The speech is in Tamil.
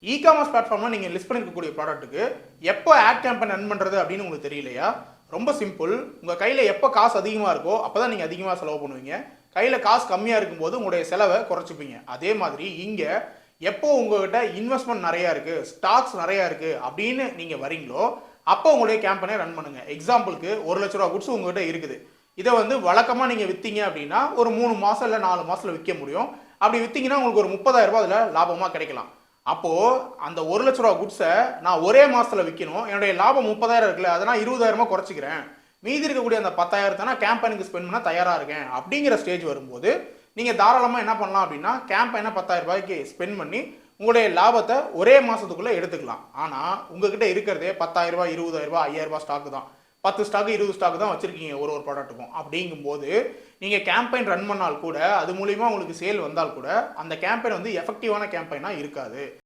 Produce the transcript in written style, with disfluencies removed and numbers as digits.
இ-காமர்ஸ் பிளாட்ஃபார்ம்ல நீங்க லிஸ்ட் பண்ணிருக்கக்கூடிய ப்ராடக்ட்டுக்கு எப்போ ஆட் கேம்பெயின் ரன் பண்றது அப்படின்னு உங்களுக்கு தெரியலையா? ரொம்ப சிம்பிள். உங்க கையில எப்போ காசு அதிகமா இருக்கோ அப்பதான் நீங்க அதிகமா செலவு பண்ணுவீங்க. கையில காசு கம்மியா இருக்கும்போது உங்களுடைய செலவை குறைச்சுப்பீங்க. அதே மாதிரி இங்க எப்போ உங்ககிட்ட இன்வெஸ்ட்மெண்ட் நிறைய இருக்கு, ஸ்டாக்ஸ் நிறைய இருக்கு அப்படின்னு நீங்க வரீங்களோ அப்போ உங்களுடைய கேம்பெயினை ரன் பண்ணுங்க. எக்ஸாம்பிளுக்கு ₹1,00,000 குட்ஸ் உங்ககிட்ட இருக்குது. இதை வழக்கமா நீங்க வித்தீங்க அப்படின்னா ஒரு 3 மாசம் இல்ல 4 மாசத்துல விற்க முடியும். அப்படி வித்தீங்கன்னா உங்களுக்கு ஒரு ₹30,000 அதுல லாபமா கிடைக்கலாம். அப்போ அந்த ₹1,00,000 குட்ஸை நான் ஒரே மாசத்துல விற்கணும். என்னுடைய லாபம் 30,000 இருக்குல்ல, அதை நான் 20,000 குறைச்சிக்கிறேன். மீதி இருக்கக்கூடிய அந்த 10,000 நான் கேம்பெயினுக்கு ஸ்பெண்ட் பண்ண தயாரா இருக்கேன் அப்படிங்கிற ஸ்டேஜ் வரும்போது நீங்க தாராளமா என்ன பண்ணலாம் அப்படின்னா கேம்பெயினை ₹10,000 ஸ்பெண்ட் பண்ணி உங்களுடைய லாபத்தை ஒரே மாசத்துக்குள்ள எடுத்துக்கலாம். ஆனா உங்ககிட்ட இருக்கிறதே ₹10,000, ₹20,000, ₹5,000 ஸ்டாக் தான். 10 ஸ்டாக் 20 ஸ்டாக் தான் வச்சிருக்கீங்க ஒரு ப்ராடக்ட்டுக்கும். அப்படிங்கும்போது நீங்க கேம்பெயின் ரன் பண்ணால் கூட அது மூலியமா உங்களுக்கு சேல் வந்தால் கூட அந்த கேம்பெயின் எஃபெக்டிவான கேம்பெயினா இருக்காது.